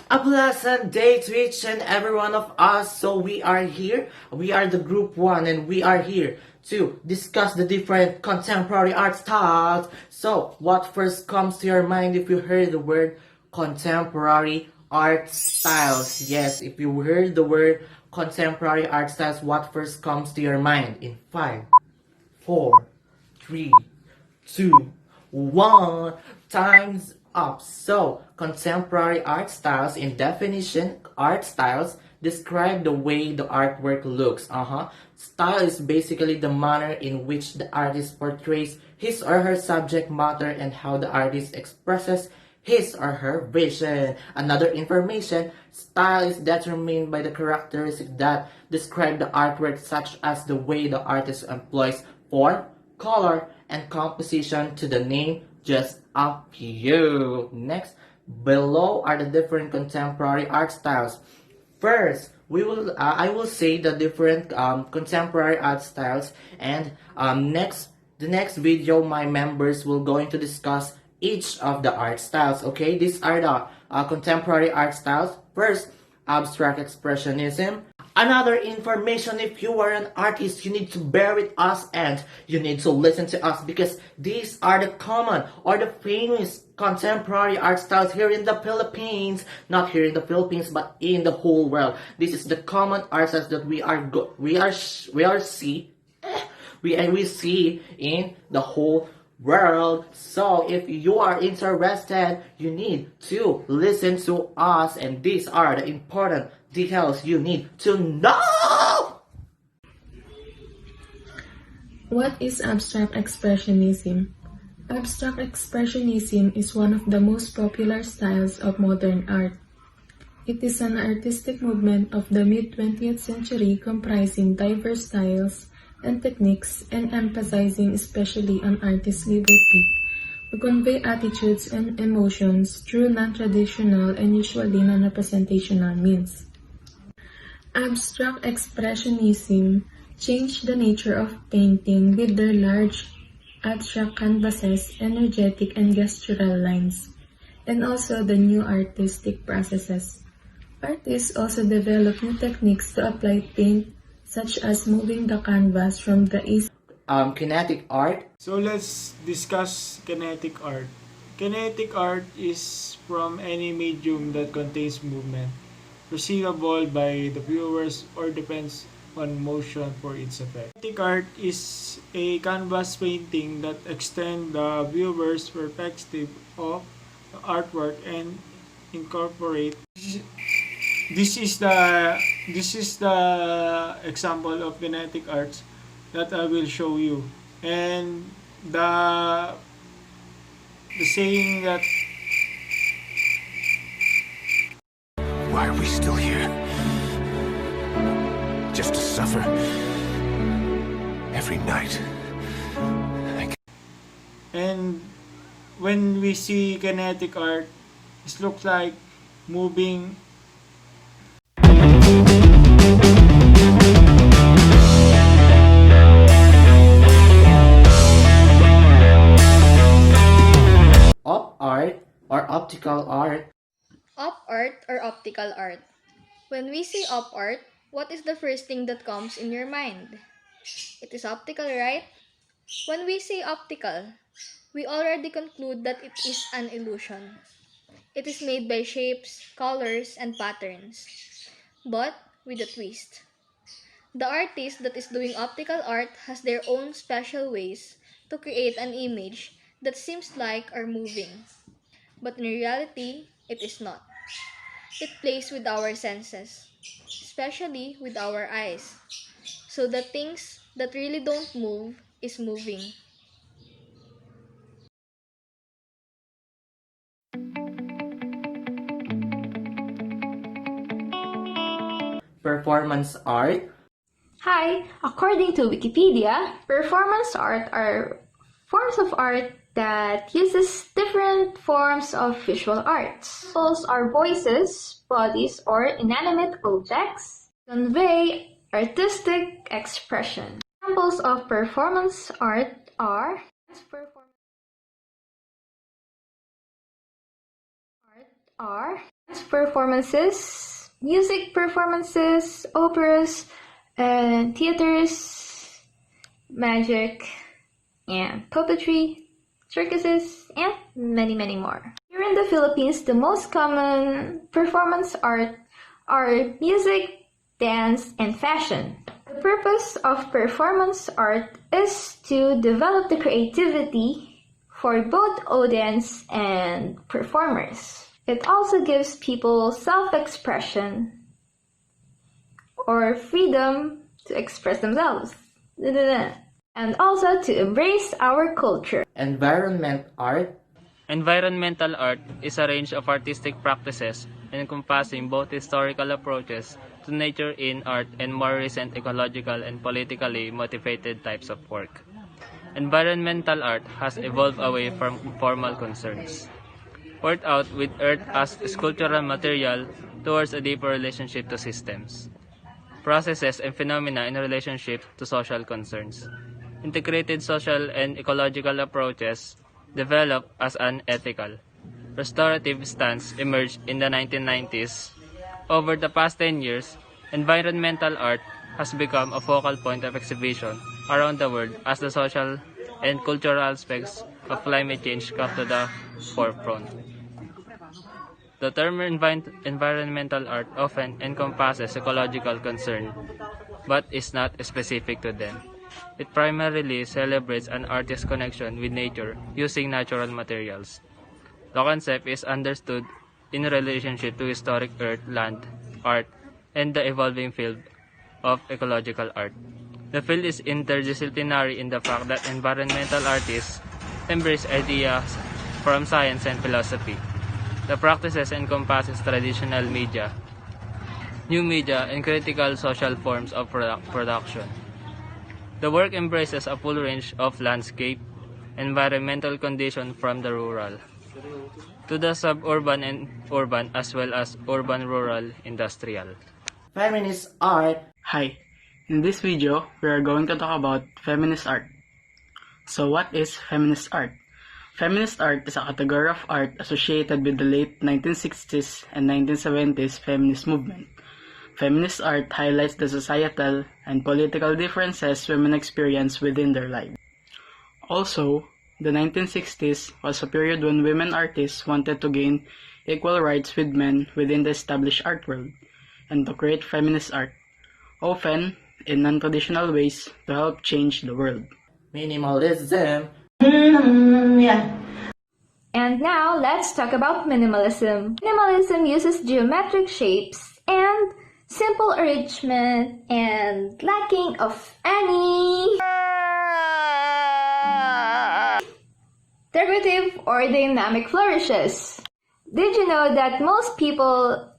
A pleasant day to each and every one of us. So we are here. We are the group 1 and we are here to discuss the different contemporary art styles. So what first comes to your mind if you heard the word contemporary art styles? Yes, if you heard the word contemporary art styles, what first comes to your mind? In 5, 4, 3, 2, 1, time's up. So, contemporary art styles, in definition, art styles describe the way the artwork looks. Style is basically the manner in which the artist portrays his or her subject matter and how the artist expresses his or her vision. Another information, style is determined by the characteristics that describe the artwork, such as the way the artist employs form, color, and composition, to the name just a few. Next, below are the different contemporary art styles. First, I will say the different contemporary art styles, and the next video, my members will going to discuss each of the art styles. Okay, these are the contemporary art styles. First, abstract expressionism. Another information, if you are an artist, you need to bear with us and you need to listen to us, because these are the common or the famous contemporary art styles here in the Philippines. Not here in the Philippines, but in the whole world. This is the common art styles that we see in the whole world. So if you are interested, you need to listen to us, and these are the important details you need to know. What is abstract expressionism? Abstract expressionism is one of the most popular styles of modern art. It is an artistic movement of the mid-20th century comprising diverse styles and techniques, and emphasizing especially on artist's liberty to convey attitudes and emotions through non-traditional and usually non-representational means. Abstract expressionism changed the nature of painting with their large abstract canvases, energetic and gestural lines, and also the new artistic processes. Artists also developed new techniques to apply paint, such as moving the canvas from the east. Kinetic art. So let's discuss kinetic art. Kinetic art is from any medium that contains movement, perceivable by the viewers or depends on motion for its effect. Kinetic art is a canvas painting that extends the viewer's perspective of the artwork and incorporate. This is the example of kinetic arts that I will show you, and the saying that why are we still here? Just to suffer every night. And when we see kinetic art, it looks like moving. Op art or optical art. Op art or optical art. When we say op art, what is the first thing that comes in your mind? It is optical, right? When we say optical, we already conclude that it is an illusion. It is made by shapes, colors, and patterns, but with a twist. The artist that is doing optical art has their own special ways to create an image that seems like are moving, but in reality, it is not. It plays with our senses, especially with our eyes, so the things that really don't move is moving. Performance art. Hi, according to Wikipedia, performance art are forms of art that uses different forms of visual arts. Examples are voices, bodies, or inanimate objects convey artistic expression. Examples of performance art are performances, music performances, operas, theaters, magic, and puppetry, circuses, and many, many more. Here in the Philippines, the most common performance art are music, dance, and fashion. The purpose of performance art is to develop the creativity for both audience and performers. It also gives people self-expression or freedom to express themselves. And also to embrace our culture. Environment art. Environmental art is a range of artistic practices encompassing both historical approaches to nature in art and more recent ecological and politically motivated types of work. Environmental art has evolved away from formal concerns, worked out with earth as sculptural material towards a deeper relationship to systems, processes, and phenomena in relationship to social concerns. Integrated social and ecological approaches developed as an ethical, restorative stance emerged in the 1990s. Over the past 10 years, environmental art has become a focal point of exhibition around the world as the social and cultural aspects of climate change come to the forefront. The term environmental art often encompasses ecological concern, but is not specific to them. It primarily celebrates an artist's connection with nature using natural materials. The concept is understood in relationship to historic earth, land, art, and the evolving field of ecological art. The field is interdisciplinary in the fact that environmental artists embrace ideas from science and philosophy. The practices encompasses traditional media, new media, and critical social forms of production. The work embraces a full range of landscape, environmental conditions from the rural to the suburban and urban as well as urban-rural industrial. Feminist art. Hi, in this video, we are going to talk about feminist art. So what is feminist art? Feminist art is a category of art associated with the late 1960s and 1970s feminist movement. Feminist art highlights the societal and political differences women experience within their lives. Also, the 1960s was a period when women artists wanted to gain equal rights with men within the established art world and to create feminist art, often in non-traditional ways to help change the world. Minimalism. And now, let's talk about minimalism. Minimalism uses geometric shapes and simple arrangement and lacking of any decorative or dynamic flourishes. Did you know that most people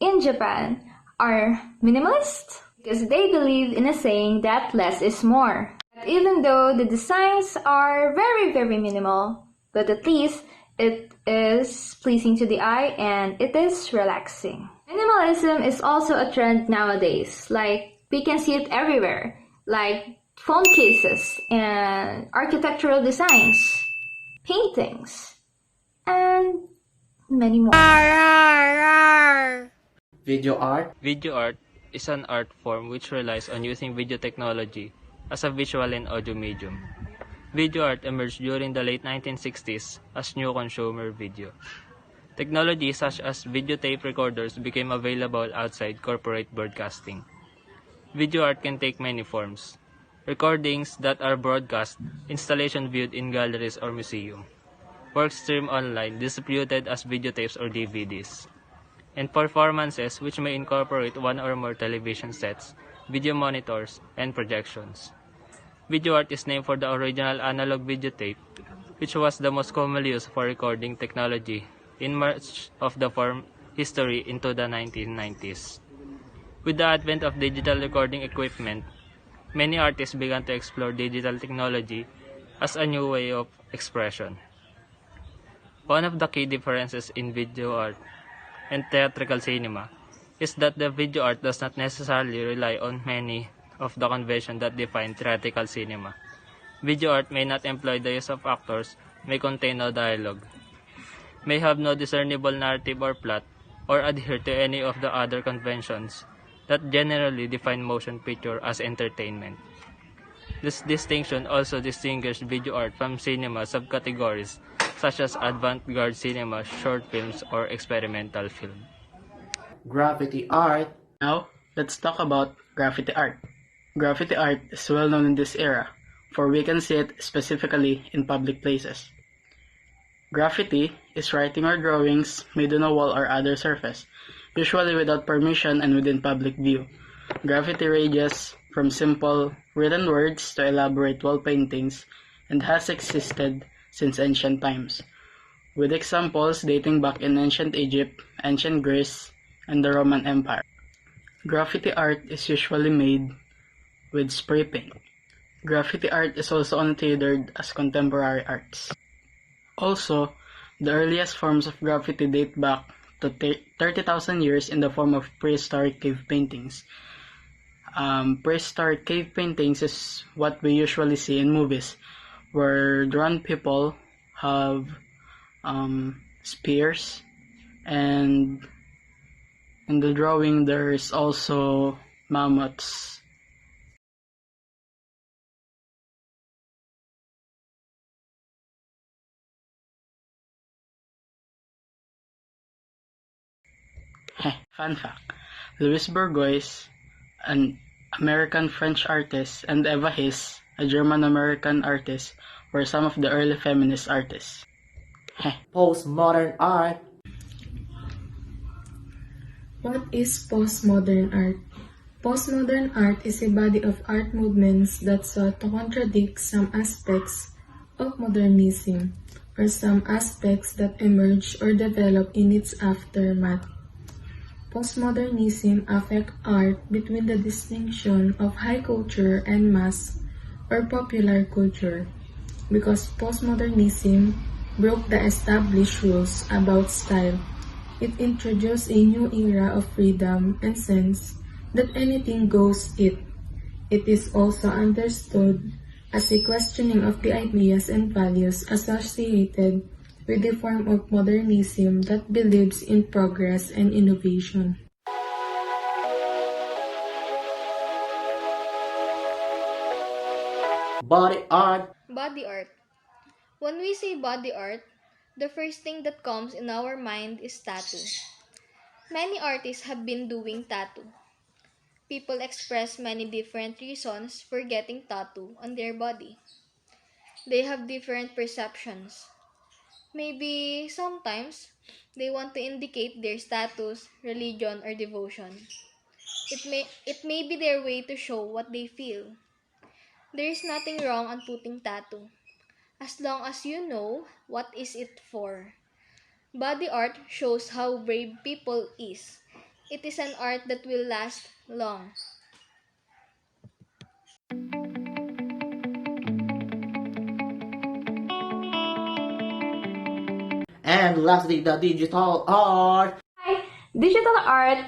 in Japan are minimalist? Because they believe in a saying that less is more. But even though the designs are very, very minimal, but at least it is pleasing to the eye and it is relaxing. Minimalism is also a trend nowadays. Like, we can see it everywhere. Like phone cases and architectural designs, paintings, and many more. Video art. Video art is an art form which relies on using video technology as a visual and audio medium. Video art emerged during the late 1960s as new consumer video. Technology such as videotape recorders became available outside corporate broadcasting. Video art can take many forms: recordings that are broadcast, installation viewed in galleries or museum, work streamed online, distributed as videotapes or DVDs, and performances which may incorporate one or more television sets, video monitors, and projections. Video art is named for the original analog videotape, which was the most commonly used for recording technology in much of the form history into the 1990s. With the advent of digital recording equipment, many artists began to explore digital technology as a new way of expression. One of the key differences in video art and theatrical cinema is that the video art does not necessarily rely on many of the conventions that define theatrical cinema. Video art may not employ the use of actors, may contain no dialogue, may have no discernible narrative or plot, or adhere to any of the other conventions that generally define motion picture as entertainment. This distinction also distinguishes video art from cinema subcategories such as avant-garde cinema, short films, or experimental film. Graffiti art. Now, let's talk about graffiti art. Graffiti art is well known in this era, for we can see it specifically in public places. Graffiti is writing or drawings made on a wall or other surface, usually without permission and within public view. Graffiti ranges from simple written words to elaborate wall paintings and has existed since ancient times, with examples dating back in ancient Egypt, ancient Greece, and the Roman Empire. Graffiti art is usually made with spray paint. Graffiti art is also considered as contemporary arts. Also, the earliest forms of graffiti date back to 30,000 years in the form of prehistoric cave paintings. Prehistoric cave paintings is what we usually see in movies, where drawn people have spears, and in the drawing there's also mammoths. Fun fact, Louis Bourgeois, an American-French artist, and Eva His, a German-American artist, were some of the early feminist artists. Postmodern art. What is postmodern art? Postmodern art is a body of art movements that sought to contradict some aspects of modernism or some aspects that emerged or developed in its aftermath. Postmodernism affects art between the distinction of high culture and mass or popular culture, because postmodernism broke the established rules about style. It introduced a new era of freedom and sense that anything goes. It is also understood as a questioning of the ideas and values associated with a form of modernism that believes in progress and innovation. Body art. Body art. When we say body art, the first thing that comes in our mind is tattoo. Many artists have been doing tattoo. People express many different reasons for getting tattoo on their body. They have different perceptions. Maybe sometimes they want to indicate their status, religion, or devotion. It may be their way to show what they feel. There is nothing wrong on putting tattoo, as long as you know what is it for. Body art shows how brave people is. It is an art that will last long. And lastly, the digital art. Digital art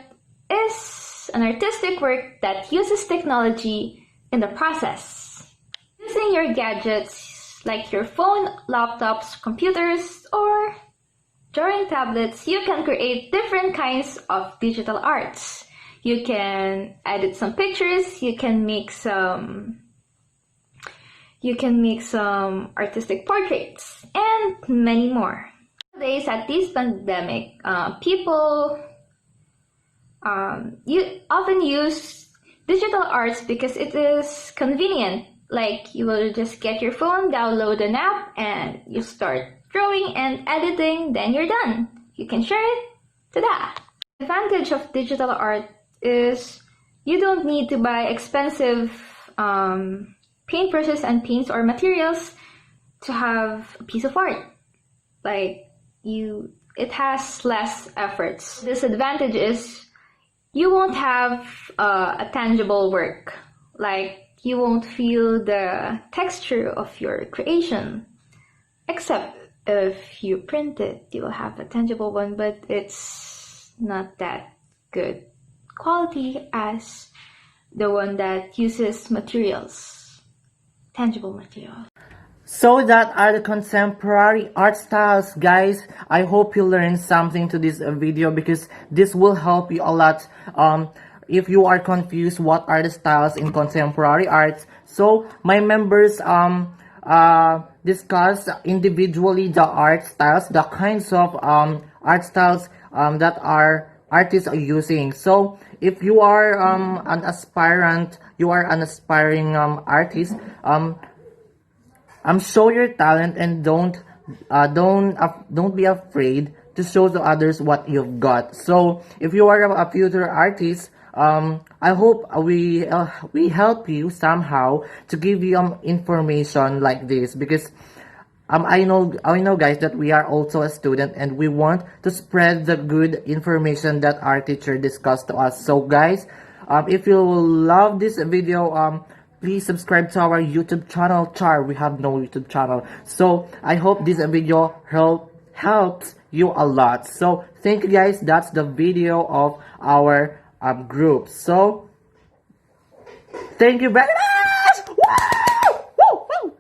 is an artistic work that uses technology in the process. Using your gadgets like your phone, laptops, computers, or drawing tablets, you can create different kinds of digital arts. You can edit some pictures, you can make some artistic portraits, and many more. Nowadays, at this pandemic, people you often use digital arts because it is convenient. Like, you will just get your phone, download an app, and you start drawing and editing, then you're done. You can share it to that. The advantage of digital art is you don't need to buy expensive paintbrushes and paints or materials to have a piece of art. It has less efforts. Disadvantage is you won't have a tangible work. Like, you won't feel the texture of your creation. Except if you print it, you will have a tangible one, but it's not that good quality as the one that uses materials, tangible materials. So that are the contemporary art styles, guys. I hope you learned something to this video because this will help you a lot. If you are confused what are the styles in contemporary art. So my members discuss individually the art styles, the kinds of art styles that our artists are using. So if you are an aspirant, you are an aspiring artist, show your talent and don't be afraid to show to others what you've got. So if you are a future artist, I hope we help you somehow to give you information like this because I know guys that we are also a student and we want to spread the good information that our teacher discussed to us. So guys, if you love this video, please subscribe to our YouTube channel. We have no YouTube channel. So I hope this video helps you a lot. So thank you guys. That's the video of our group. So thank you very much. Woo! Woo! Woo!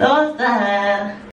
Oh!